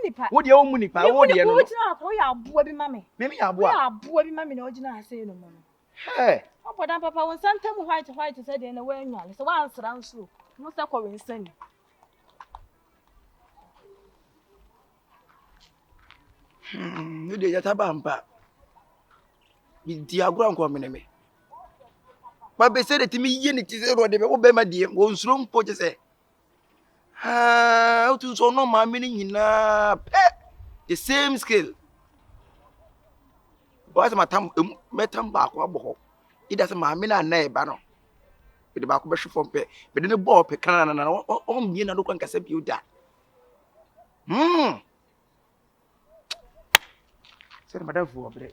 nipa. Wo de wo mu nipa, wo de no. Wo tina ko ya aboa bi mame. Me ya aboa. Ya aboa bi mame na ogina ase no mo. Hey. Obodan papa won santem white said na wa anwale. So wa ansra nso. Mo se ko wensani. You de yata bamba. Di agura nko meneme. Ba be se de timi ye ni ti se ro de be wo be ma die wo nsuro mpo je se. O tu so no ma me ni nyina pe the same scale. Wa se matam metam ba ko abo. Ida se ma me na na e ba no. Be de ba ko be hwefo mpe. Be de ne ball pe kana na o mie na do kwa nkasa bi o da. Sir madam fu obre.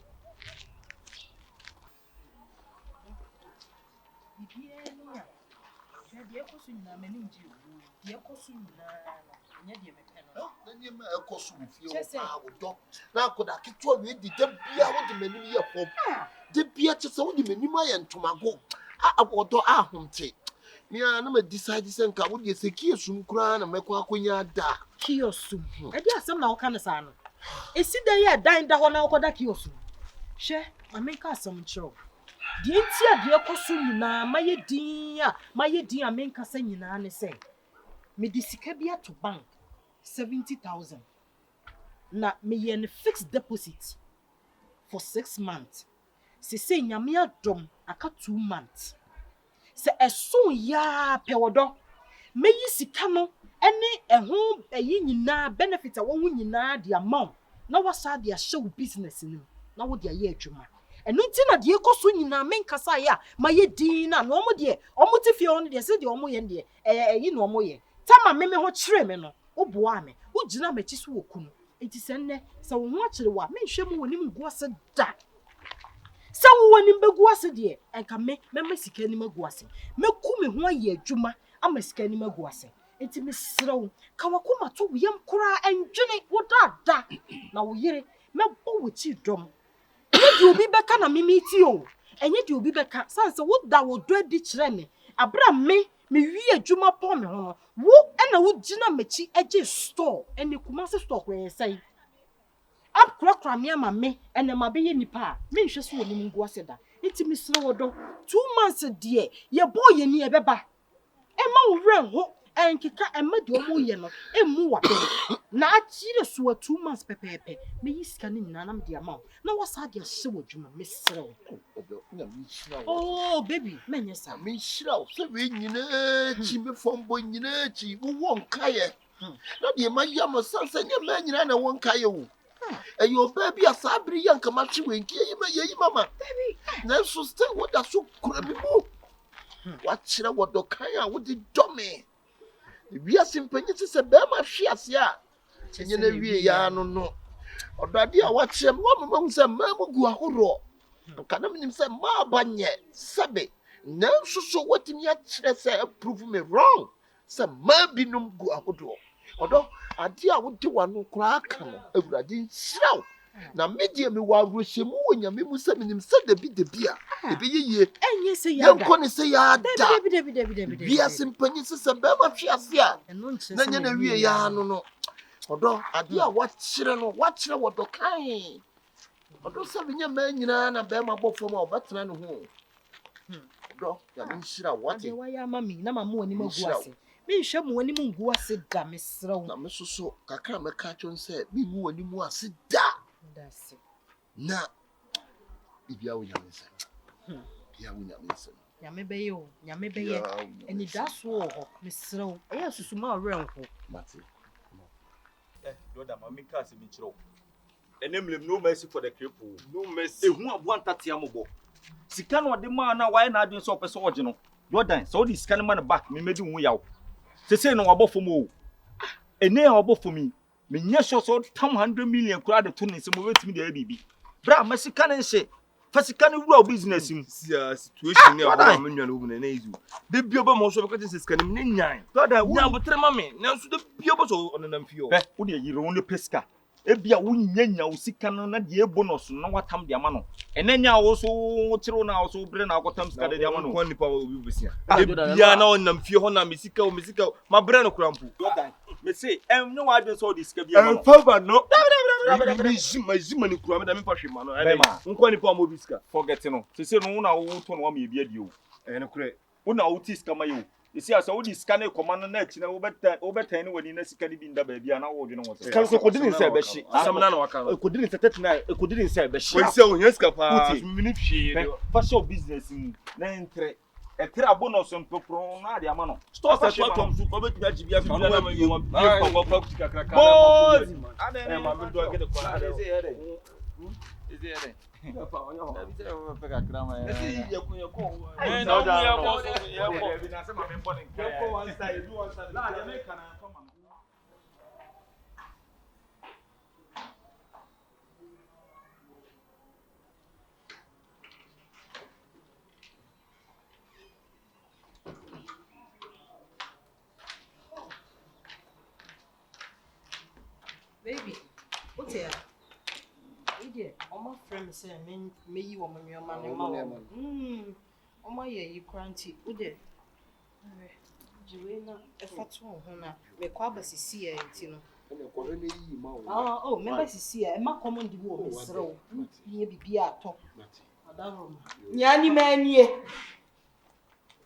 Na koda kitwa we di da bia wo de manim ye pom de bia che se wo de manim aye ntomago abodo ahomte me na ma decide se nka wo de seki esum kura na mekwa akonya da kiosum e di asem na wo kan sa no esi da ye dan da ho na wo da kiosum hwe amenka asem chiro di enti a de ekosu nyina maye din amenka sa nyina ne se me di sika bia to bank 70,000 na me ye ne fixed deposit for 6 months se nyame adom aka 2 months se esun ya pewodo me yi sika no ene eho eyi nyina benefit a wo hu nyina di amount na wasa di a show business ni na wo di aye adwuma enu nti na de ekoso nyina menkasa ya maye din na no mo de omo ti fie on de se de omo ye de eyi no omo ye tama me ho kire me no oboa me ugina machi so wokunu enti se nne se wo ho akire wa menhwe mu wonim gu ase da se wo wonim begu ase de enka me sika ni magu ase meku me ho aye adwuma ama sika ni magu ase enti me srew ka wakoma to wo yam kura endwene wo da na wo yire me bo wo ti dom di obi beka na mimi ti o enye di obi beka sanse wo da wo do adi kire me abra me wi adwuma pɔ me ho wo na wo gina machi age store ene kumase store ko yesai up krakra me ama me ene ma be ye nipa me nhwe so woni ngu ase da enti me sre wo do 2 months de ye boy ye ni e beba e ma wo wren ho enkeka e ma di omo ye no e mu wa pe na akire so 2 months pepepe me yisika ni nyina na me di ama na wo sa de hye wo dwuma me sre wo oh baby menye sa me shira wo se we nyina chi me fombo nyina chi wo won kaye na de ma ya mo sansa nya ma nyina na won kaye wo eyo baby asabri yanka ma chi wenki yi mama baby na so stay wo da so kura bi mo wa chira wo do kan a wo di dome wi asimpanyi se be ma hwe ase a enye na wie ya no odade a wa chira mo mama se ma mo gu ahoro kana minim se ma banye sabe na so watimi a chira se prove me wrong se ma binum gu ahodo odo ade a wo de wano kura aka no awurade nhyiraw na medie me wa rohyemu wonyame mu se minim se da bi a ebe yeye enye se ya da yanko ne se ya da bi bi asimpanyi se be ma hwe ase a na nya na wie ya no odo ade a wa chire wo do kan odo se binya ma nyina na be ma bofo ma obetena ne ho odo ya nhyira wate wa ya mami na mama woni magu ase me hwe mo woni mu ngu ase da me srew na me soso kakra me ka chon se me mu woni mu ase da dase na ibia wo nyame se bia wo nyame se nyame beye eni daso ho me srew eya susuma ore nko mate Lord, mama ka se mi chiro enemlem no mercy for the cripple no mercy ehu abo antatia mobo sika no de ma na why na adwen so pese oje no Jordan so di sika no man back me medi hu yawo se no wabofo mo ene wabofo mi me nya so tam 100 million kura de to ne se mo wetimi de bibi bra ma sika no nse fa sika no wura business mu situation ne aba me nwa no bu na izu de bio ba mo so be kwete sika no me nyan Jordan nya botre ma me na so de bio ba so onanam fio wo de yire wo ne pesika ebia wo nyanya wo sika no na de bonus no watam de ama no enenya wo so kire na wo so bre na akotam sika de ama no ko nipa obi besia ebia na onam fie ho na me sika ma bre no krampo Jordan Me say, no I just saw this cabin. And Papa, no. Zimani Kram, I mean, Pashimano, and Unquani Pomobiska. Forgetting no. To say no one won't want me be you. And a credit. Una utis kamayo. You see, I saw this scanner command next, you know, over 10 when you next can be in the baby, and I would know what. Couldn't say Beshi. Some nano couldn't say that. I couldn't say Beshi. So, yes, Papa, for show business in 9 a bonus on Popron, the Amano. Stop that shot on to public Gibia. Baby, what's here? Idiot, my friend say me you woman your man. My ye cranty, would it? Juena, a fat one, me quabas is here, Tino. Oh, remember to see a ma common the woman, Miss Row. Ye be a talk. Madame, Yanni man ye.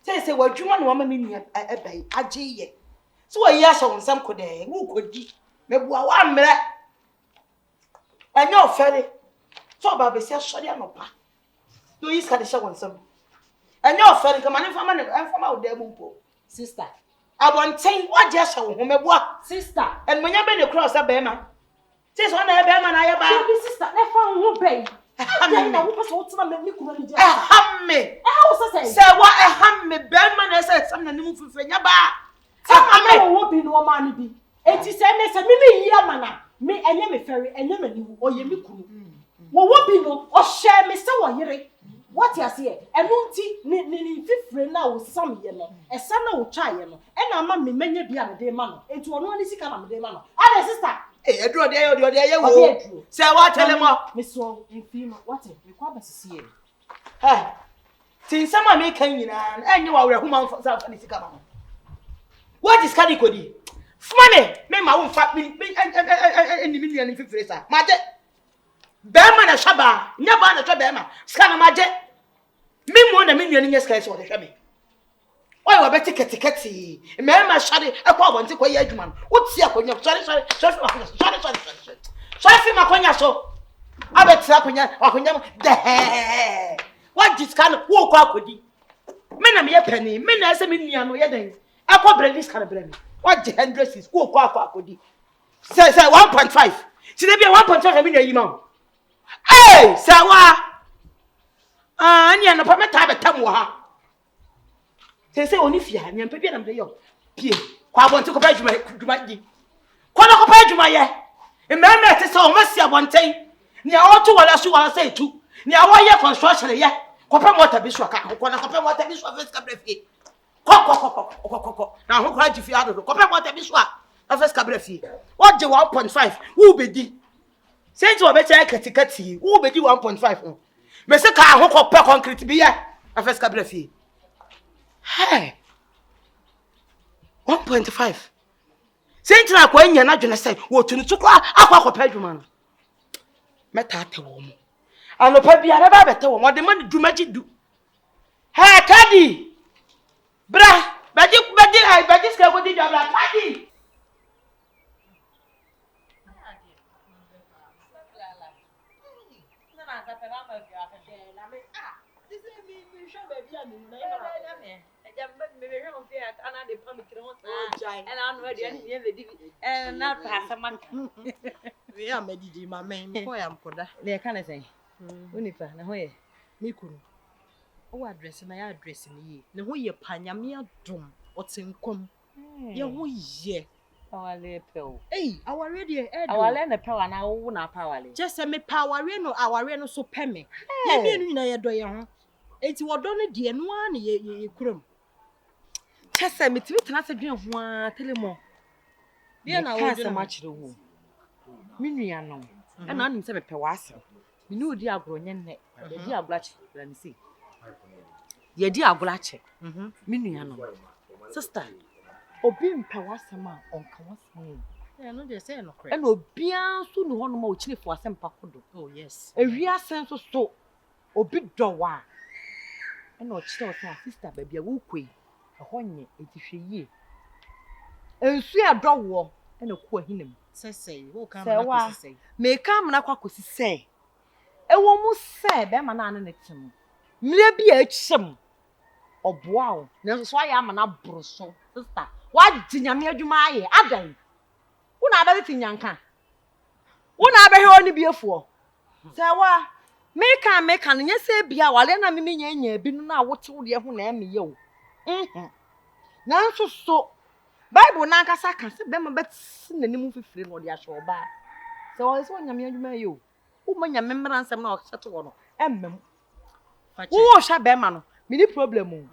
Say, what you want woman in a bay, a jay. So a yes on some could who could be. Me bua wa mre enyo fere so ba be se sori anopa do yi ska de sha wonsam enyo fere kama ne fama o dem mpo sister abonten o je sha wo ho me bua sister en monya be ne cross be ma say so na be ma na ya ba be sister na fa ho be then na wo pass wo tina me kuro ni je hamme how say wa hamme be ma na say sam na ni mu fife nya ba am wo bi no ma ni bi eti se me se me yi amana me enye me fere enye me ni o ye me kunu wo bi no o share me se wo yire what you say enunti ni fifre na wo sam ye no esa na wo twa ye no e na ma me menye bia me de ma no enti ono ani sika na me de ma no ada sister edro de ye wo se wa tele mo me so mfi no what me kwa basisi ye tin sama me kan nyina enye wa wure huma fa ni sika ma no what is kadi kodi Fumane, me ma won fa me eni million in fifre sa. Maje. Be ma na shaba, nya ba na twa be ma. Ska na maje. Me mo na million nya ska so de hwe me. Oy wa be tiketi. Me ma shade e kwa bonti kwa ye adwuma no. Wo ti akonya, sorry fi makonya so. Abeti akonya de. What this kind wo kwa akodi. Me na me ye penny, me na se me nua no ye den. Akọ brelis kana bre me. What the 100 is go akodi. Say 1.5. See there be 1.5 million you Hey, say wa. Anya no pa meta betam wo ha. Say oni fia, nya mpa bia na mde yo. Pie. Kwa abonte ko pa dwuma di. Kwa na ko pa dwuma ye. Emema te say o masi abonten. Nia oto wala so wala say tu. Nia wo ye construction ye. Ko pa mota bi so ka. Ko na ko pa mota bi so face ka brefie. Ko. Na ho kwa jifi ado. Ko pe mo te bi so a first cabra fie. O je 1.5. Wo be di. Say to be che katikati. Wo be di 1.5. Me se ka ho ko pe concrete bi ya. A first cabra fie. Hey. 1.5. Say ntina kwa nya na dwene say wo tunu tukwa akwa pe adwuma no. Meta ate wo mo. Anopa bia na ba bete wo mo de man dwuma ji du. Hey Kadi. Bra, badi ska go di jabla Kadi. Na ka pe ba ma bia ka de na me this is me show baby am na ya me. Eja me hwe on fia ana de pa me kire ho sa. And I know de ni be di and na pa sa man. We am didi ma men ko yam koda. Le ka na sen. Unifa na ho ye. Me kunu. O address na ya address ni ye. Ne ho ye panyame adom otenkom. Ye ho ye. Awale pew. Aware de e do. Awale na pew na wo na pawale. Just say me paware no aware no so pe me. Ye me enu na ye do ye ho. Enti wodo no de no a na ye kurom. Just say me timi tena se dwen ho a telemo. Ye na wo de ma kire wo. Me nua no. E na anim se me pe wase. Me no di agro nye ne. Ye di agro achi. Let me see. Ye di agulache. Me nua no. Sister, obi mpɛ wasɛm a ɔnka wasɛm. No dey say no correct. Ɛna obiara nso ne hɔ no ma okyine fo asɛm pa kodo. Oh yes. Ewiase nso so obi dɔwa. Ɛna ɔkyerɛ ɔsɛ sister baabi a wokɔ yi ɛhɔ nyɛ etihwe yie. Ensu a dɔwɔ ɛna kɔ ahinam. Sɛsɛi, wo ka Sɛ na wa ko sɛsɛi. me ka amena kwa kosi sɛ. Ɛwɔ mu sɛ bɛma na ane ne tem. Mmire bi a akyem. Ɔboa wo. Na nso so ayɛ amana boroso. Sister, wagye nyame adwuma ayɛ adan. Wo na abɛte nyanka. Wo na abɛhwɛ oni biefoɔ. Sɛ wa meka no nyɛ sɛ bia wale na me nya bi no na wote wo de ho na emeye wo. Na nso so Bible na nkasa ka sɛ bɛma bɛtse nanim fifire no de ahyɛ ɔba. Sɛ wo sɛ nyame adwuma ayɛ o. Wo ma nyame mmra nsɛm na ɔhyɛto wo no. Emmem. Wo hwɛ bɛma no, me ni problem o.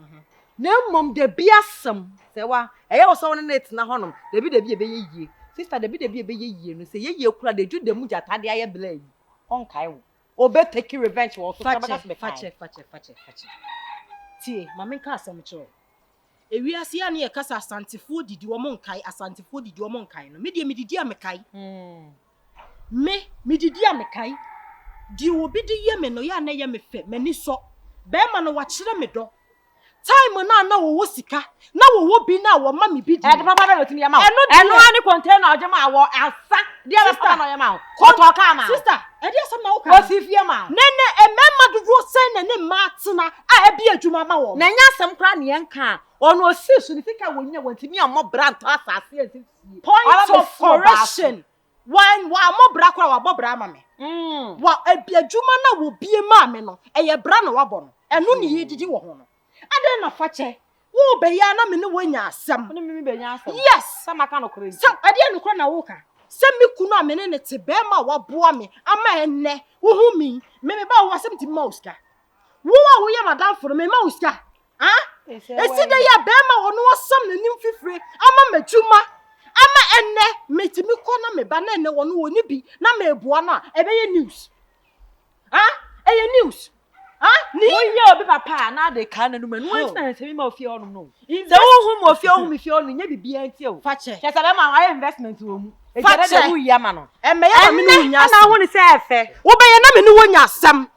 Na mmom de bia asɛm. Sɛ wa ɛyɛ wo sɛ wo ne tena hɔ no, de bi ebɛyɛ yie. Sister de bi ebɛyɛ yie no, sɛ yeye kura de ju de mu jata de ayɛ bla yi. Onkae wo. Obe take revenge wo so Fache. Tie, ma me ka asɛm kyerɛ. Ewiase ya ne yɛ kasa asantefo didi wo mo nkae no. Me de me didi a me kae. Me didi a me kae. Di obi di ye me no ya na ye me fɛ, mani so. Be ma no wa kyerɛ me dɔ. Time na wo sika, na wo bi na wo ma me bi di. De papa na otimi ya ma. Eno ani container o je ma wo asa. De be papa na o ya ma. Ko to ka ma. Sister, e de asɛm na wo ka. Ko si fie ma. Nene emema dodo sɛn na ne ma tena a ebi adwuma ma wo. Na nya asɛm kra ne yenka. Ono osi su ni sika wo nya wantimi amɔ brand to asase enti. Point of correction. When wa mo bra kwa wa bo bra ma me. Wa ebi adwuma na wo bie ma me no. Eye bra na wa bo no. Eno ne ye didi wo ho no. Ade na fache. Wo be ya na me ne wonya asɛm. Wo ne me be nya asɛm. Yes. Sama ka no kra. So ade no kra na wo ka. Se me kunu a me ne te be ma wa boa me. Ama enne. Wo hu mi. Me ba wo asɛm ti ma uska. Wo a wo ye madam for me ma uska. Ah? Esi de ya be ma wo no asɛm na nim fifire. Ama madwuma. Ama enne metimi kɔ na me ba na enne wo no woni bi na me eboa na ebeye news. Ah? Eye news. Ah? Ni ye obi papa na de ka na numa no wan se me ma ofie onum no. Se wo hu mo ofie hu me fie onu nya bibia ntie o. Fache. Che se be ma wa investment wo mu. E jere de hu ya ma no. E me ya na me no nya. Na hu ni se efe. Wo be ye na me no wonya asɛm.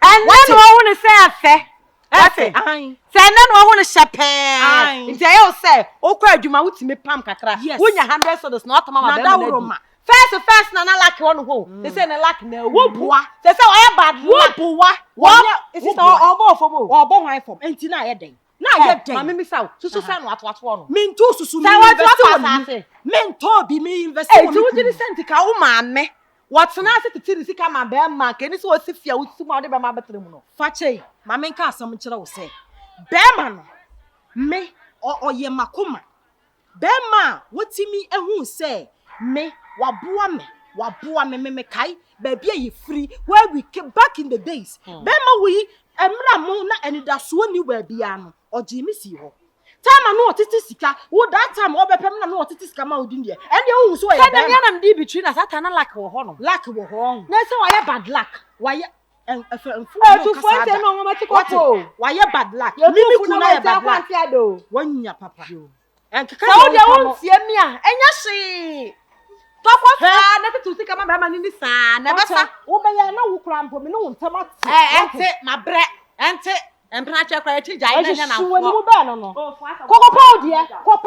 Enne no hu ni se efe. Efe. Ai. Se enne no hu ni shepe. Nti aye o se o kɔ adwuma wutimi pam kakra. Wonya 100 cedis na otama ma be na. First na luck one ho. They say na luck na wo boa. They say why bad luck. Wo boa. Wo is it obo fom o. Obo hwan fom. Enti na ye den. Na ye den. Ma me misaw. Susu say no ato no. Me nto susu me. Me nto bi me invest wo. Enti wo jiri senti ka wo ma me. What na se titiri sika ma be ma ke ni so osifia wo tisu ma de be ma betre mu no. Fache, ma me nka asɛm kyerɛ wo sɛ. Be ma no. Me oye makoma. Be ma wotimi ehu sɛ me waboa me kai baby ye free where we came back in the days. Bema we emra mo na enidaso ni baby ano oji mi si ho. Time no otiti sika wo that time obepem na no otiti sika ma odin de. Ene hu so ye bema. Ka na me between na satan na luck wo ho no. Luck wo ho. Na say why bad luck. Why to fight no wo matiko. Why bad luck. Mimi kuna ye bad luck. Wanya papa. Enkeka so de won tie mi a enya hye. Toko sa na tetu sika ma ba ni sa na besa wo be ya na wo kura mpo me no ntama ti ente mabre ente empra che kwa ti jai na na wo ni wo ba no koko pa wo die na pa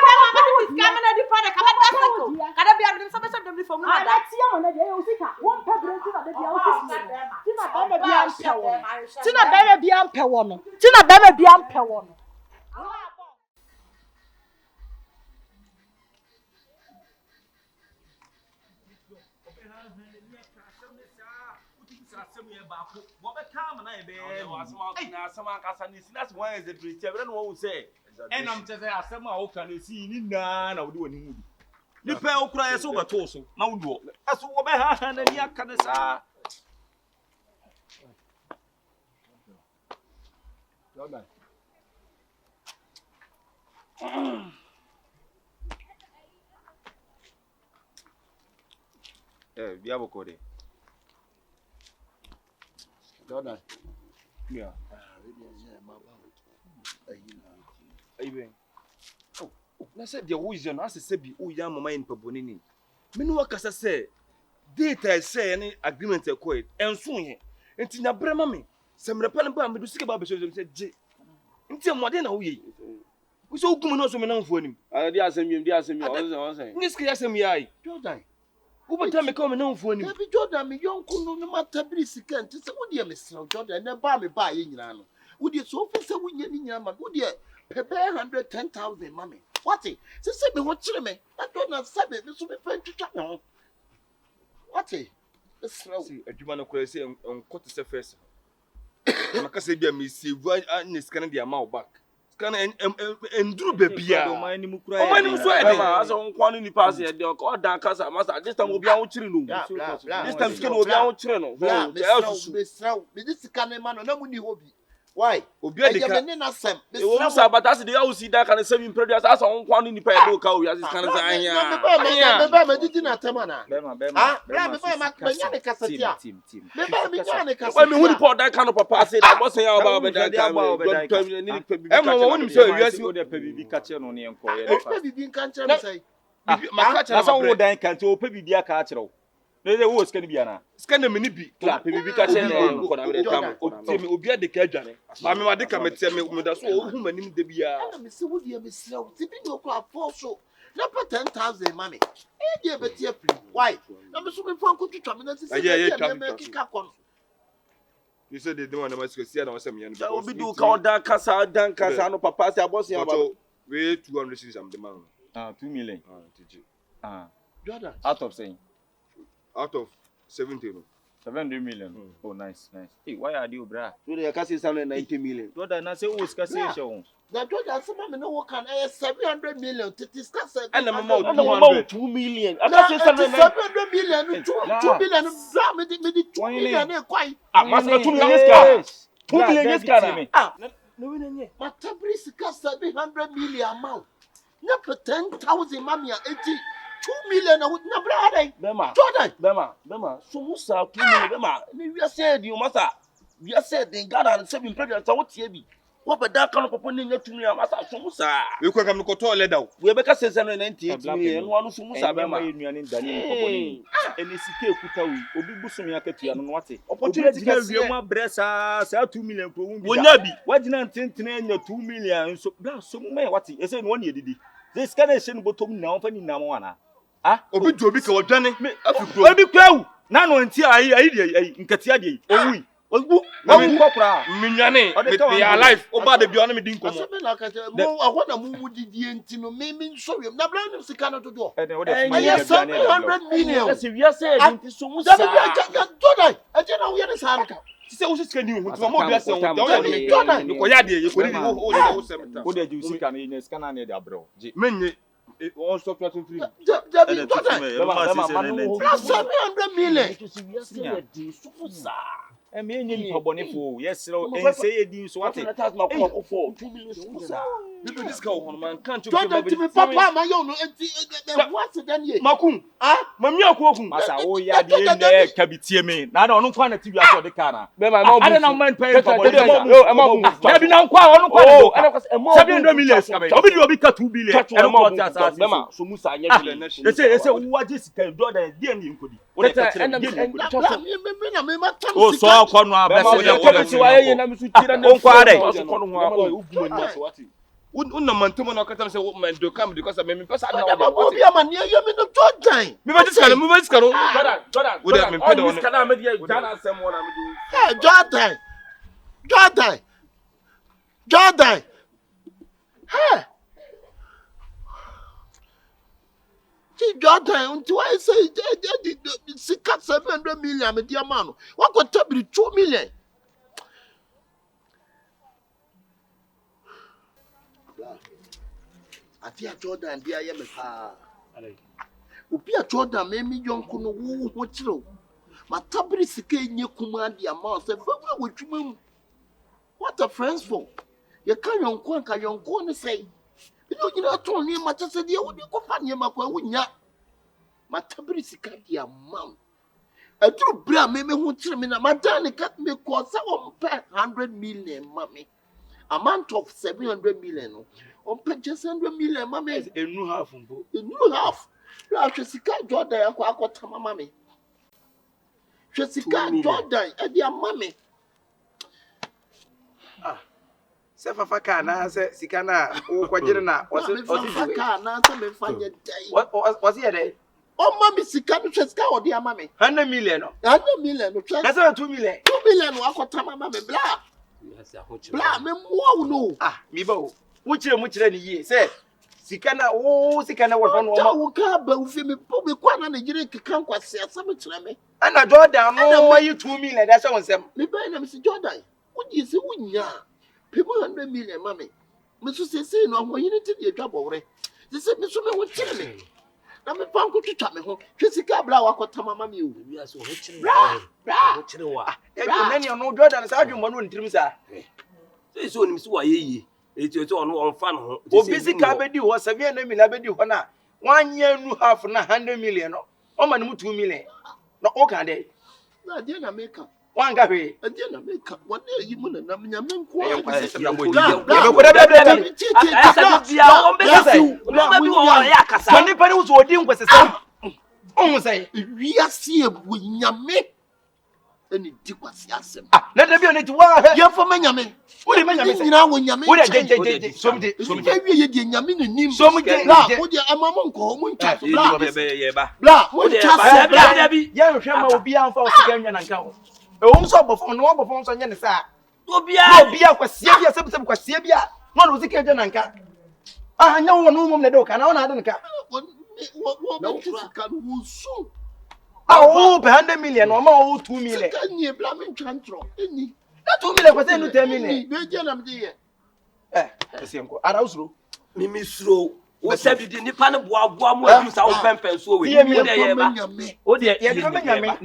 na ma ti sika ma na di pa na ka ba da seko kada bia bi so be so dem fom no da ti ya mo na dia wo sika wo mpa brenti na da bia wo sika ti na ba me bia mpe wo ti na ba me bia mpe wo no ti na ba me bia mpe wo no. And I'm just a summer can see ni na wo de wani mu. Ni pe okura ye so beto so na wo do. Aso wo be ha na ni aka ne sa. Bia bokode. Yeah. Amen. na said the vision as say be o ya mama in paboni ni me no wakasa say data say any agreement e ko enso he enti na brema me se mrepa ne ba me do sika ba be so say je enti amode na wo yi wo so gum no so me na mfo anim Di asem on say. ni sika asem yayi Jordan. wo bata me ka me na mfo anim Dabi Jordan me yonko no no matabri sika nti se wo de me sra Jordan na ba me ba ye nyina no. Wo de so fi se wo nya ni nyina ma wo de pepe 110,000 mami. What it? Se me ho kire me. Na Jordan sabe me so me fa twitwa me ho. What it? Sra wo. see adwuma no kora say enko te se first maka say bia me save an scan the amount back scan enduru bebia o man ni mu kura o man ni so e dey Asa on kwanu ni pass e dey o dan kasa master this time obi an chiri no. This time skin obi an chiri no. Yeah, me sra wo. Me di sika ne ma no na mu ni hobi. Why? obi e dey Eje ka me ne na sem. Me E wo sra musa but as dey how see that kind of saving produce asa on kwanu ni pa e do ka o ya this kind of thing Me ba me didi na tema na. bema Ah, bra me ba ma nya ne kasatia. team Me ba me nya ne Why me who kasatia. report that kind of papa say that boss ya about that Dia ba time. ba Don't need to be. e ma won nim say wiase o de pa bibi ka che no ne enko ye O pe bibi nkan kire me say. maka cha na so na wo dan kan te o pa bibi aka kire wo ne de wo sika ni bia na scan na me ni bi Clap baby ka che no ko na me Jordan. come. o me obi e dey ka adwane ma me ma dey ka me tie me da so o hu manim de bia Ana me se wo de me sra wo. Ti bi no ko afọ so. Na pa 10,000 mami. E de be tie free. Why? Na me so me fo ko twitwa me na ti se me kika kon. you say they don't want to make see na say me no Obi do ka dan kasa no papa say boss ya about. we 200 cities am the man 2 million tg Jordan. out of saying out of 70 no 700 million oh nice hey why are you bra So they ka say 790 million. do da na say wo sika say she wo Na Jordan se ma me no work an 700 million to discuss. And I'm about And I'm 200. about 2 million. I Na ka say 700 million, 2 billion, bra me di 2 Why million e kwai. Ah, master 2 million ska. 2 million ska na. Ah, No we nye. matabri sika 700 million amount. Na per 10,000 mami a 2 million na bra hadai. Bema. Jordan. Bema. So musa 2 million bema. Ni we say di o master. We say den God and saving president what tie bi. What be that kind of papa ni nya 2 million master so musa. we kwa kam ko to leda o We be ka say 798 million no anu so musa bema bema. enuane ndane ni popo ni eni sika ekuta wi obi busum ya katua no no wate Opportunity opportunity kɛseɛ. wie mu abresa sa 2 million ko wu bi Wonya bi. wagina ntentene anya 2 million so bra so mu me wate ese no woni edidi this sika na ehye no botom na won fa ni na mo wana ah obi do obi ka wadwane me afi kuro obi kwawu na no nti ayi de nkatia de owi ogu na mu kokora minwane Ɔde ka me wɔn alive oba de bia no me din komo Asebe na ka je mo ahona mu didi enti no me so wiem. Na bra ni sika no dodo. e de wo de Aye 700 million. Yes, we are saying it so musa. Dabi bia Jordan. Eje na wo ye ne sa nka. ti say wo sika ni ho ti mo bia say wo Dabi Jordan. ko ya de ye ko ni wo wo semta wo de ju sika no ine sika na ne de abro je menye on stop to free Dabi Jordan. Bema. Na 700 million. We are saying the so musa. e me enye ni pabonefo yesro ense edin so wate 2 million so musa. people this guy on man can't Jordan ti me papa ma yo no enti what then ye. makun Ah, mami akun masa wo ya de ne kabitie me na da onu kwa na tibi aso de kana Bema ma. ada na man pay pabonefo Bema. ya bi na nkwa onu kwa de Oh, do and of course, 700 million obi di obi ka 2 billion e no port asase Bema, so musa nya billion. ese wo aje sika do da die ni nkodi wo de ka kire die ni nkodi na me ma tam o so akọ no abese unna mantemo na kata say man do come because me pesa na na ba bi ama ne ye me no Jordan. me ba diskaro Jordan. Wo de me peda on Hey, Jordan. Hey. See Jordan, until I say the 700 million, me dear man. What could tell me 2 million? I fear Jordan, dear Yamaka. Upia Jordan, maybe young Kuno, what you know. My tabri sike nye kumandi amount. Say, what you mean? What are friends for? You can't yon say. You know, told me, much as a dear, would you go find your macquarie? Wouldn't ya? My tabri sike the amount. A true bra, maybe won't tell me. My darling cut me cause 100 million, mammy. Amount of 700 million. On purchase 100 million, mammy. A new half mpo. A new half. Jessica Jordan, I got mammy. Jessica Jordan, and your mammy. Se fafa ka na se sika na wo kwagire na o se car na se me fa ye dai. Was here dey? Oh mommy sika no Jessica o dia mammy. 100 million no. 100 million no. Na se 2 million. 2 million wa kwata mammy bla. Bla me mo no. Mi ba wo. Wo kire mu kire ni yie. Se sika na wo no ma. Wo ka ba wo fi me po me kwa na Nigeria keka nkwase asam kire me. Ana Jordan no wa yi 2 million da se wonsem. Me ba na me si Jordan. Wo ji se wo nya. People 100 million, mammy. Mrs. Say, no, when you need to be a job already. They said, Miss Woman would tell me. Now, me found to tell me home. Jessica Blower, what time, mammy, you are so rich. Then you know Jordan is arguing one in terms of. This one is why it's on fun. Oh, busy cabin was 7 million, Abedi, 1 year and a half and 100 million. Oh, man, 2 million. No, okay, day. No, dear, make up. One guy, a dinner make up. What day you want to name your men? We are seeing with Yame and it was Yassam. Let there be on it. Why? You're for Yame. What do you mean now when Yame? What did some day? Some day you did Yamin and Nim. Some day, what you a mamma call Muncha. Blah, what young Shama will be out for Kenyan and Cow. Also, before no one performs on Yenisa. No be a Quasia, some Quasia. One was a Kenyan and Cat. I know one woman the dog, and I don't care. What can soon? Oh, 100 million or more, 2 million. Can you blame Chantro? Any? That 2 million was in 10 million. Dear. The same. I also. Mimi slow. What said you didn't pan of more use our pen so we hear me. Oh, dear,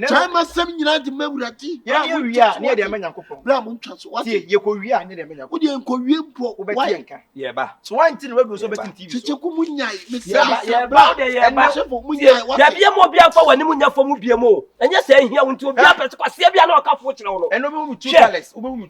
time must send you out the memory. Yeah, we are near the American. Blam, what you could be near the American. Would you Korean poor? Why? Yeah, but so one thing we go so better TV. Yeah, but there more beer for when you for Mubiamo. And you're saying here to be up as Quasabia or Cafucho. And no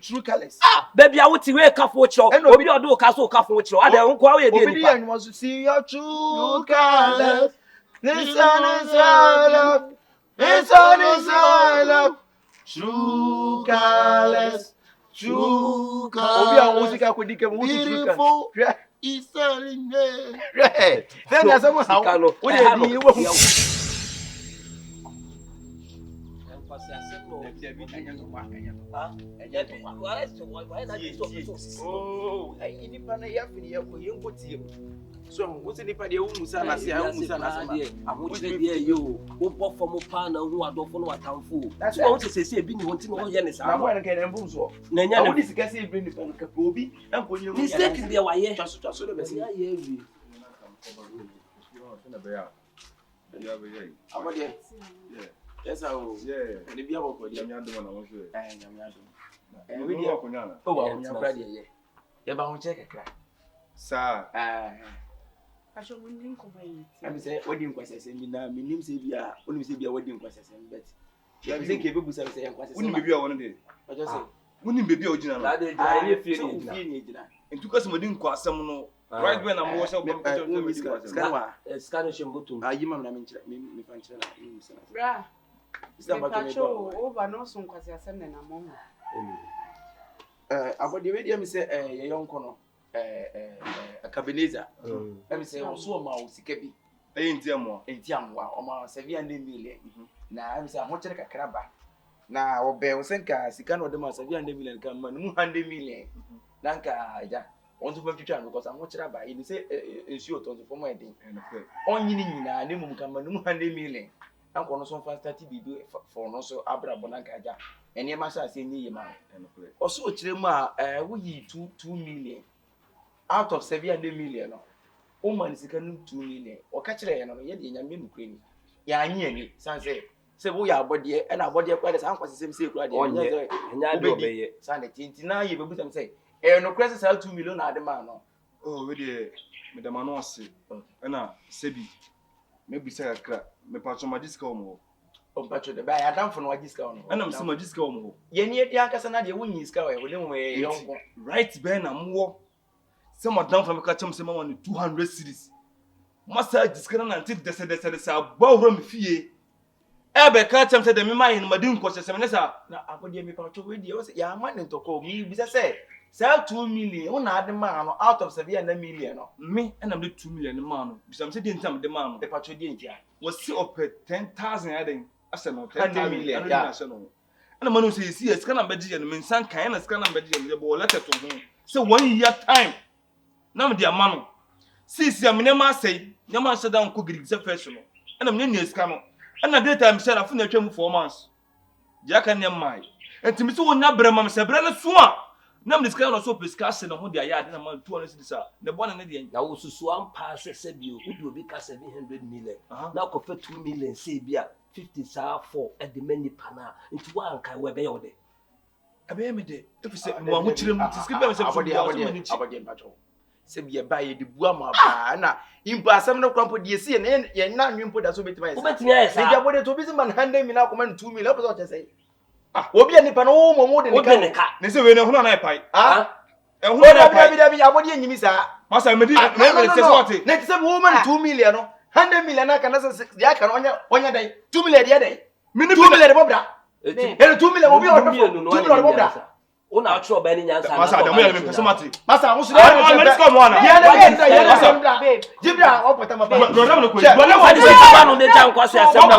true colors. Baby, I would see where Cafucho and nobody do Castle Cafucho. I don't quite was to see your true colors. This sun is all up. This sun is all up. True colors. True colors. Beautiful. It's all in there. Then there's someone so what's the party musa na say musa na say ahuchire dey yo wo bo for mo pa na hu adofo no atamfo so what say say bi ni wonti no ye ne sa na boy na kede mbum so na nya ne sika say bring the phone ka obi en ko nyu mistake dey wa ye twaso do be say ya ye wi abode yes oh yeah ne bia boko dia nyando na wo hwe nyando we dia ko nyana o wa nya pra dia ye ba ho che kakra sa Kasho munin ko bayi. I'm say wedding kwasese mi na mi nim say bia onim say bia wedding kwasese bet ya bi say ke be busa say kwasese unim bebi a wono de I just say unim bebi a ogina no na de je fie ni ejina entu kasem odin kwa asem no right when am wo say scan shembotum ayi mam na mi nchira mi fa nchira na mi sana Bra. ista ba to me Pacho over no so nkwasi asem na mo ho. Abode we dia mi say ye yonko no Akabenezer. Let me say also ma usika bi. Entiamo o ma 700 million. Na let me say ho kire kakra ba. Na obe wo senka sika no de ma 700 million kan ma 100 million. Na nka ja. On to twitwa because am ho kire ba. You say ensure to for my din. Onyini nyina na mum kan ma 100 million. Na ko no so fa start bibi for no so abrabo na nka ja. Ene ma sha se ni yema. Oso kire mu a wo yi 2 million. Out of 700 million, no. Woman is can 2 million. Or catch it, and yet the young queen. Ya any, Sanse. Say, we are body and our body quite as uncle same say, on ye, and I do obey it. Sunday, now you will say, no credits sell 2 million at the man. oh we dey Madam Anose na sebi maybe say akra me patcho magiska omo o patcho de ba ya dan for no magiska omo na me say magiska omo ye ni e akasa na de wonyi ska we wole mo ye yonko right be na mo Some of them from catch some money 200 cities. Master discount until the ballroom fee. Ebe catch them said the mima in Madin cost seminasa. Na abodi me pa to we dey. O say ya man to call me bi say 2 million. Una ade man no out of 7 million no. Me and I'm the 2 million man. Because I'm saying the man. E pa to dey ntia. Was see up 10,000 adding. I said no 10 million. Yeah. And the man who says, yes, can I be and mean some kind of scan and be the ball letter to him. So 1 year time. Now, dear man, see, I'm never say, no man sit down cooking professional. And I'm near scam. And at that time, said I finished 4 months. Jack and your mind. And to me, so now, Brahma, Sabrina Swan. Now, this kind of soap is casting on the yard and among 200 cities. The one and the end. Now, also, Swan pass said you would be 700 million. Now, confer 2 million, say, beer. 50 for at the many pana into one can wear by all day. I be me de. If you say one which room to skip them say be buy the buama ba na impa asem no kwampo die see na ye na nwimpo da so betima Who bet me yes? say jabo de to bi man hande mi na command 2 million person che say obi anipa no wo mo de ne ka ne say we ne hono na pai ehun na pai bi abodi enyimi sa masa me di me say so what na ti say wo man 2 million no 100 million na kana say ya kana onya dai 2 million dia dai 2 million de bobra 2 million obi o 2 million de bobra Una atro ba ni nyansa masa da mo ya me pese mate masa wo so let's come on ya na babe jibra o pata ma ba brother no ko what is the man on the jam kwase asem na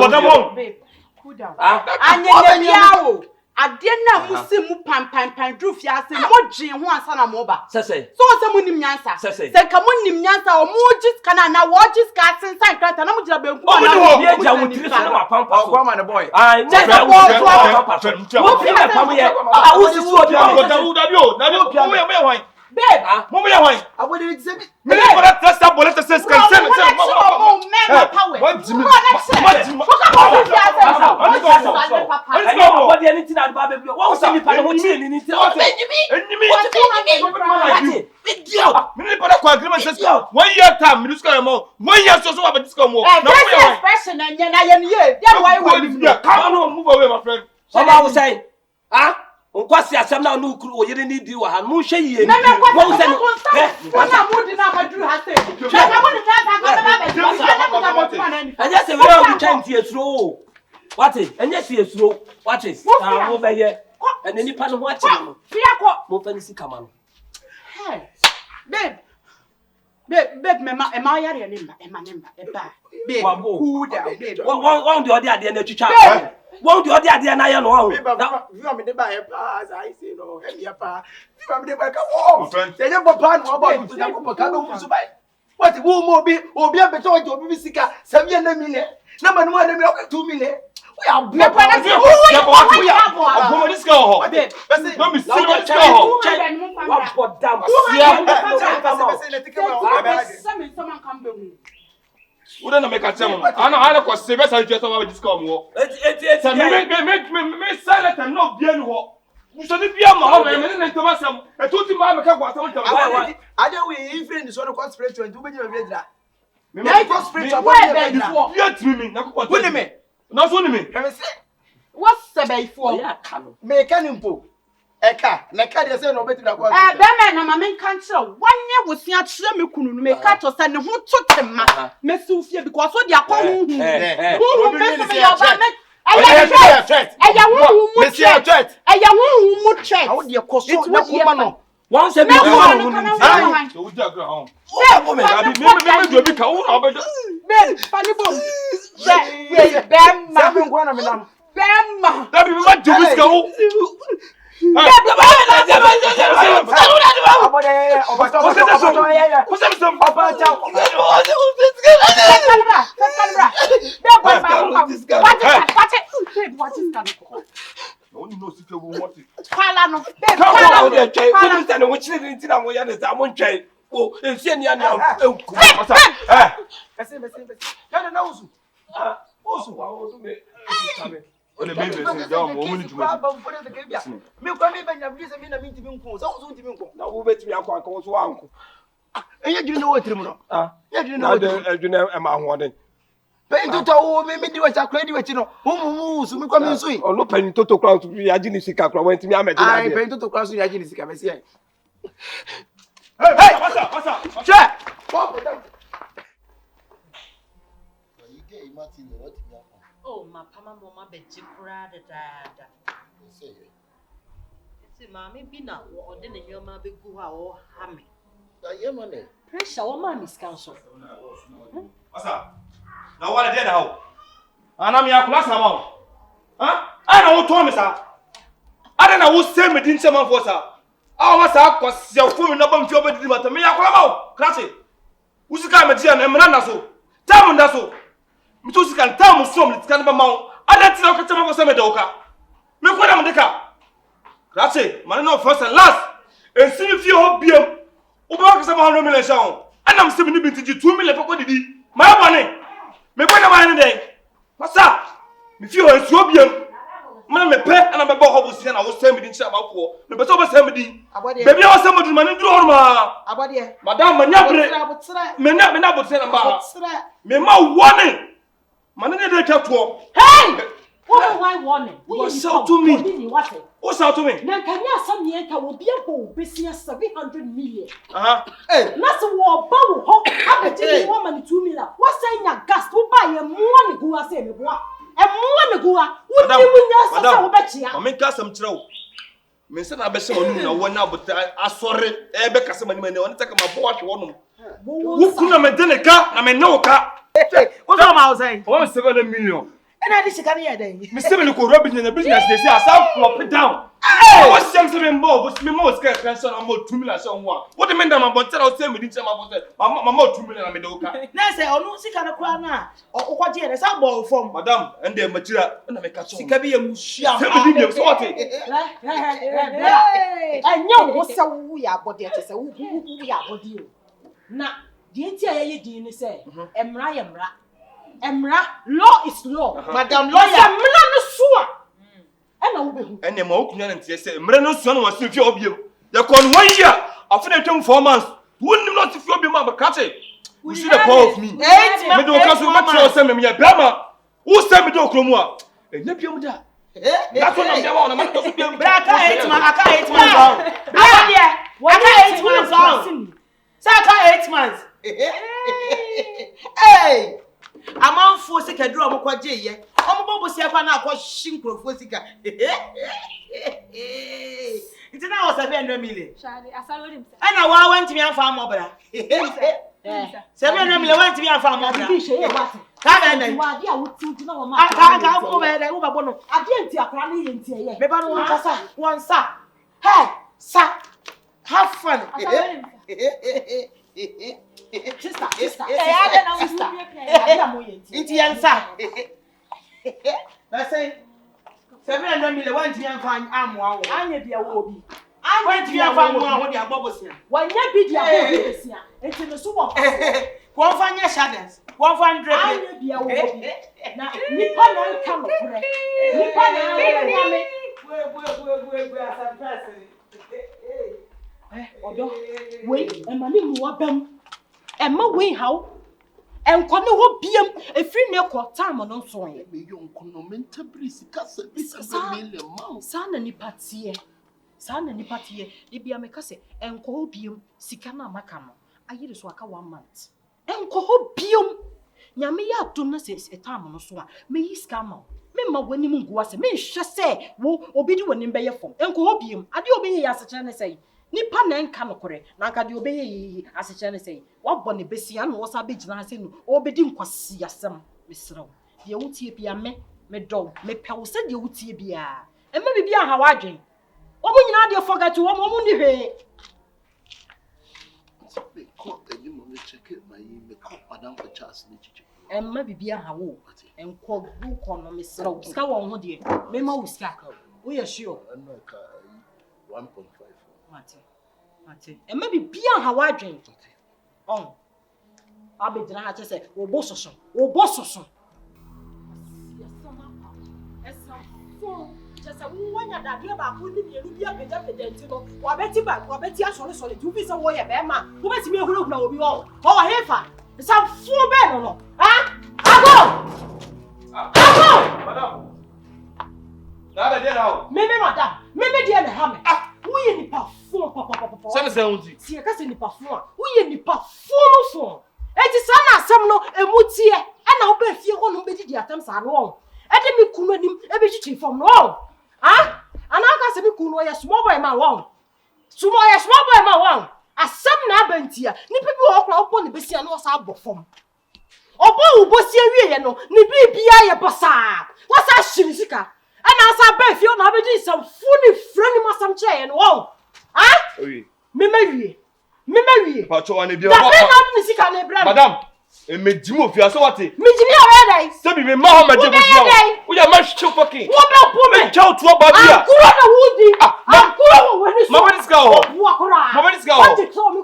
Babe, cool down. Anya biawo. Ade na musi mu pan dru fi ase mo gin ho ansa na mo ba. Sese. So se mo nim nyansa. Sese. Se ka mo nim nyansa o mo gis kana na wo gis ka sensan krata na mo gira benku na mo bi eja mo tiri so na ma pampa so. Kwa ma ne boy. Ai, just mo pampa so. Mo fi me pam ye. Ah, wo si so di ko da u da bi o na bi mo ya wan Babe, mo ya wan Abodi say me ko da test bullet says can say what do you mean? What anything at Baba? What was the plan? What you need to big deal. Me put a agreement says 1 year time, me discuss more. 1 year so about this come more. That's expression and ye. That's why we come on, move away, my friend. Somebody will say, ah, Kwasi asem na no kru oyere ni di wa ha mo hwe yie ni wo se na mo di na ka duru ha se na mo di na ka ba be anya se we o chanti esuro what is anya se esuro what is na mo be ye ene nipa no ho achi no mo fa ni sika ma no babe mema yare ne mba eba babe cool down babe won the ode na twitwa won the ode na ye no ho na me de ba e pa as I say no e ya pa me de ba ka wo se je papa no ba tu ja ko ka no musu bai what wo mo obi abeto obi sika 7 million na manu ma na mi 2 million we are blue Agomo this guy ho no me see this guy ho one for damn Uda na make attem no ana ko sebe sa twa so this guy mo me silent and no bia ni ho so ni bia ma ho me na ntoma sam e to ti ma me ka gwa sam ntoma ade we friend so no conspiracy to be dra me conspiracy about you treat me na ko woni me na so ni me me say what's the for ya ka no me ka ni mpo eka na ka de say no beti na kwa be me na ma men kan kire wanye wosia kire me kunu no me ka to say ne ho totema me su fie because so dia kwa hu me me ya ba me aya threat aya hu mu threat aya hu mu threat how de koso na kuma no won se me so we dey ground me do bi ka wo na obedo be fani bom be ma me ngwa na me nam Bema! That be my do this go. Ole me be say down mo muni juma me kwa me banya bi say me na me ntimi nko so so ntimi nko na wo betimi akwa akwa so anko enye dwene wo tirim no enye dwene wo tirim adwene e ma hoden pe ntoto wo me di wa chakra di wa chi no mu so me kwa me nso yi ono pe ntoto kra so ya ji ni sika kra wa ntimi amedi na ai pe ntoto kra so ya ji ni sika me say Hey! What's up? Check! You get Martin, what you have? Oh, my pama mama be jipra da. Say, It's mammy be now or then your ma be go or hammy. I am on it. Pressure or mammy's counsel. What's up? Now what I did how? And I'm your class now. Huh? I don't want to, sir. I don't know who sent me in some for sir. I was up because your phone number of your bed, but me, I come class it. Who's the guy, and Miranda so? Tell me that so. Mitusi can tell me some, it's kind of a mount. I don't know what to say, Medoka. Me put them in the car. That's it, man, no first and last. And see if you hope you over 700 million sound. And I'm still going to 2 million for what did he? My money. Me put them in the day. What's up? If you are so bien, man, me pet and I'm a boss, and I was saying, didn't say about for. Me better over 70. Baby, I was somebody, man, do ma. Madame, Manya, but say about. Me ma warning. Man, they kept walk. Hey! What why warning? What's out to me? What's out to me? Nankanya some yanka will be a bow, business 700 million. Hey, That's a war bow, hop, I'm a woman 2 million. What's saying your gas to buy a money go as a boy? A money go, what do you win? I mean, cast some trouble. Me say na be se onu na wona but asore e be kase mani mani wona take my boy wono wo kuna me de ne ka na me ne wo ka What's wrong outside? 1.7 million. And I didn't see there. Me say me ko rob in the business they say I start flop it down. What sem se me mbo but me mo scare pension am 2 million so one. What the men that my bontel I say me didn't say my bontel. My 2 million na me de wo ka. Na say onu sika na kwa na o kwaje na say ball form. Madam and the material na me catch on. Sika bi emuhia. Say me dey so what? Anya wo se wo ya body e se wo ya body o. Na the entia ye din ni say emra law is law. Madam lawyer. Emra no so a na wo be hu. And ma okunya na ntie say mre no so na wasi fi obiem. They kon 1 year after the 4 months. Wouldn't not fi obiem ma catch it. You see the power of me. Me do cancel ma tro say me ya bema. Who say me do okromu a? Enya biam da. That's what I'm doing. I'm not going to be Aka 8 months. Aka 8 months. Saka 8 months. Hey! Among force can draw more quaje. I'm about to say, I na kwa shinko for sika. It's now 700 million. Charlie, I followed him. And I went to be a farm opera. 700 million went to be a farm opera. Can't go over there. I didn't see a cranny in here. Maybe one sir. Hey, sir, have fun. Sister. Indian sir. That's it. 700 million went to be a farm. I'm one. I'm a wobby. I went to be a farm with your bubbles here. When you be the it's in the super. One find your shadows. 100. I be a wobby. Now, Nippon and come over. Nippon and wait, and my name was Bam. And my way how? And can you be a free milk time on sewing? Me young connomenta breeze, castle, million mouse. Son and Nipatie. Son and Nipatie, they be a mecase, and cohobium, Sikana Macano. I hear this work 1 month. And cohobium. Yamia do not say a time on swan. May he scam out. Me when you go as a me just say, wo obedi when in your phone. And cohobium, I do obey as a channel say. Nipa nan kano kore na nka de obeye aseche ne sei wabone besia no wosa begina se no obedi nkwasi asem mesrew de wutie bia me do me pewo se de wutie bia e ma bibia ha wadwen omo nyina de forget omo ni hwe They caught the human check it my me caught Madame for Charles Nichichi. e ma bibia ha wo enko du kono mesrew ska won ho de me ma wo ska wo ye sure 1.5. Mate. E maybe bia ha wadwen. On. Abegina ha che wo bososo. Esa fo. Just wo wanya da de ba ko ni mienu bia peda nti no. Wa beti asole tu bi se wo ye be ma. Wo beti mi ehuru na obi wo. O hefa. Esa fo be no. Ha? Ago. Madam. Na be dey now. Me madam. Me dey na ha me. woyɛ nipa fo papa Sɛ me sɛ wo nti. tie ka sɛ nipa fo a woyɛ nipa fo enti saa na asɛm no emu tie ɛna wo ba fie hɔ no be didi atam saa no ɛde me kunu anim ɛbɛtwitwi fam no ha ana ka sɛ me kunu yɛ small boy ma wɔn small boy ma wɔn asɛm na abantia nipa bi wɔ kora wopɔ ne besia no ɔsa abɔ fam ɔbɔ wo bosia wie no ne bibia yɛ bɔsaa wasa hyiri sika ana asa ba fie na abɛdi sɛm funi frani masam kyerɛ no ha Oye. Meme Pacho ane bi da be na ni sika na ebra Madam, e me dimo fi aso wate. me jimi awɛ dai Se bi me ma ho ma de busia. Wo ya ma hwe fucking. wo be po me Chow to ba bia. akuro na wudi akuro wo wani so Ma bani ska ho. wo akura Ma bani ska ho. what it so me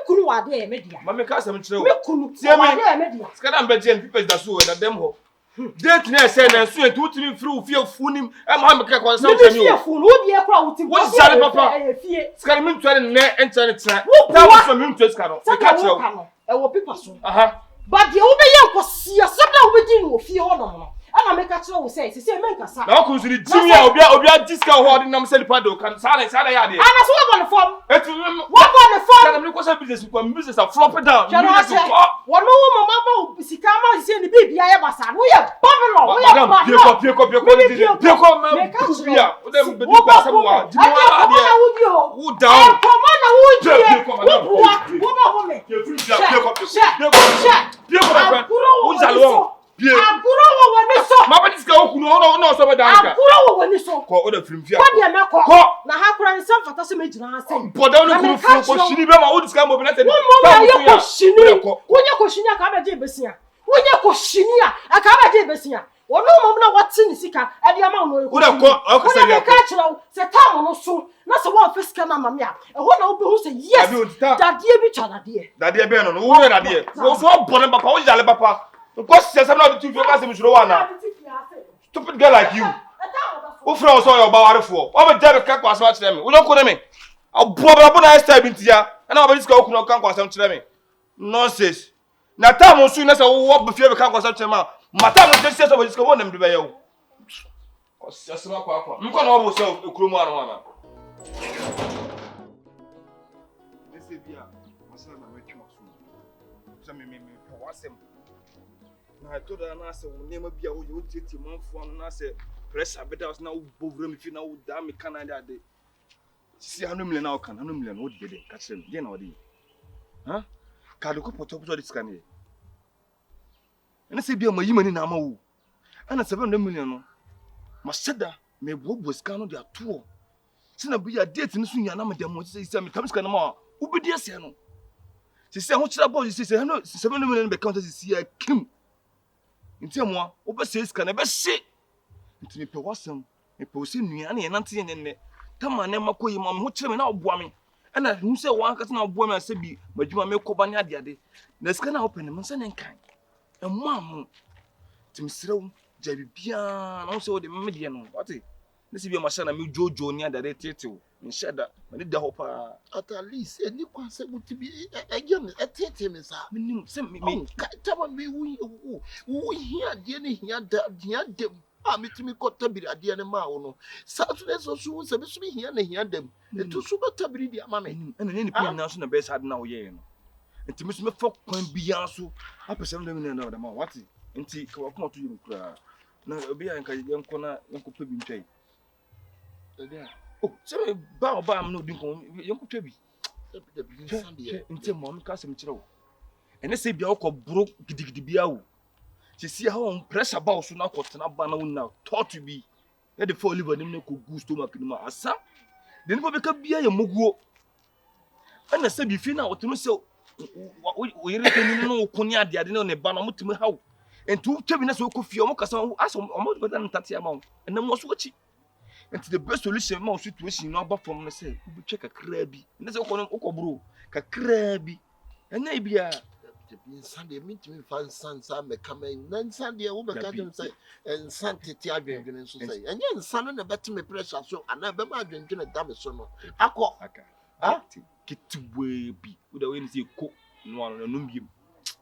kunu wa de me dia Ma me ka se me kire wo. me kunu Tie wa me. de me dia Ska na mbe je people da so we da dem ho. Date na se na so entu timi free wo fie funim. E ma me ka kwa sam me tami fie wo. funu wo de kura wo ti Wo sale papa. fie Ska me ntware ne entware tra. Wo Ta bua. so me ntware ska no. Me saka ka wo kire wo. ka no e wo pipa so Aha. but de wo be ye nkosia sabda wo be di no fie ho no ana me ka kire wo say se me nkasa Na ko so ni jimi a obi a diska ho de nam se lipa do kan sa na ya de. ana so wo go no form Etu wo go no form Can me ko say business a flop down. Jano ase, Business wono wo mama ba sika ma se ni bibia ye basa no ye babylon wo ye babylon Pie ko ma bia. O dem be di kwa se wa. Di mo ala de. Who down? Komo na wo die. Pie ko madam. Wo bua, wo ba ho me. Pie ko. Wo jalo. Pie. Aguro wo woni so. Ma ba diska okunu no so be danka. Aguro wo woni so. Ko o da frimfia. Kwa de me ko. Ko. Na ha kura nsam fata se me jina ase. Boda no kunu fu ko shiri be ma wo diska mo be na te. Wo mo na ye ko shini. Wo ko shini aka ba je besia. Wo ko shini aka ba je besia. Wono mom na wati ni sika e de ama no Wo da ko o ko se ya ko. ka kira se tam no so na se wo fisika na mame a e ho na wo be hu se yes dadie bi twa dadie Dadie be no wo we dadie. Wo so bone papa wo jale papa. Ko se se na tu fi ka se mi shiro wa na. Stupid girl like you. Wo fra wo so your ba warefo. Wo be jabe ka kwa asma kire me. Wo no ko na me. Abobrabo na style bi ntia. Na wo be diska okunu ka kwa asma kire me. Nonsense. Na time wo su na se wo be fie be ka kwa asma kire me. Mata mo je se so be diska wo nam de be ye wo. Ko se asma kwa. Mi ko na wo bo se ekuro mu anu ana. Ese bia, masala na metwa so. So me ko wasem. Na to da na se wo nema bia wo ye wo tete manfo no na se pressure beda na wo bovura mi fi na wo da me kana de ade. Si anu mile na wo kana, anu mile na wo de ka kire me. Je na wo de. Ha? Ka de ko poto de scan ye. Ene se bia mayi mani na ama wo. Ana 700 million no. Ma seda me bobo scan no de ato. Sina bia date ni so nya na me dem mo se me kam scan na ma wo be de ase no. Se ho kira boy se 700 million be count se ya kim. Nti amoa wo be se scan na be hye. Nti me pe wasem, me pe se nua na ye nante ye ne. Tama na makoyi ma me ho kire me na oboa me. Ana hu se wan kata na oboa me ase bi madwuma me koba ne ade ade. Na scan na open me nsa ne nkan. Emo amu. Tim serew jabi bia na wo se wo de me de no. Wate? Ne se bi ma sha na me jojo ni ade ade tetew. Me shada, me da ho pa. At least any concept would be again a tete me sa. Me send me Tama me who here dear here dem. Meet me got tabiri ade ne ma wo no. Saturday so se be so here na here dem. E to so be tabiri dia ma me. Ena ne pin na so na be sad na wo ye no. Enti me so me fo kwan bia so apesem na me na da ma wate. Enti ka wa kuma to yim kura. Na obi an ka yenko na yenko pa bi ntwai. Oh, se me ba am no din ko yenko twa bi. Enti mo me ka se me kire wo. Ene se bia wo ko bro gidigidi bia wo. Sisi ha on pressure ba so na ko tena ba na wona thought to be. E de for liver nim na ko gu stomach nim asa. De nipa be ka bia ye moguo. Ana se bi fi na wotunu se o yere tani no ko ni ade ade ne ba na mutumi hawo. Entu twa bi na se ko fie o mo kasa aso o mo be dan tate ama wo. Ena mo so chi. Enti the best solution ma situation no aba from no say we check kakra bi. Na se ko bro kakra bi. Enya bia Sunday meet me fan sansa me come nan Sunday wo be ka dem say en santete adwendwene so say enye nsan na bet me pressure so ana be ma adwendwene da me so no akọ aka kitwe bi wo da we ni say ko no no biem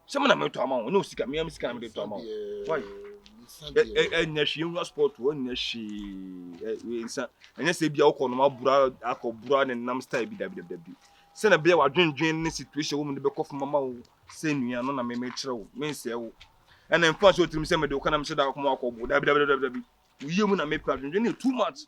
se me na me to ama wo no sika me am sika na me to ama wo why enya hwe nwa sport wo nya hwe nsa enya se bia wo no mabura akobura ne nam style bi dabi se na bia wadwendwen ne situation wo mu de be kof mama wo se nua no na me kire wo me nse wo ena mfa so tirim se me de wo kana me se da akoma akobo dabi wo yemu na me pra dwendwen ne too much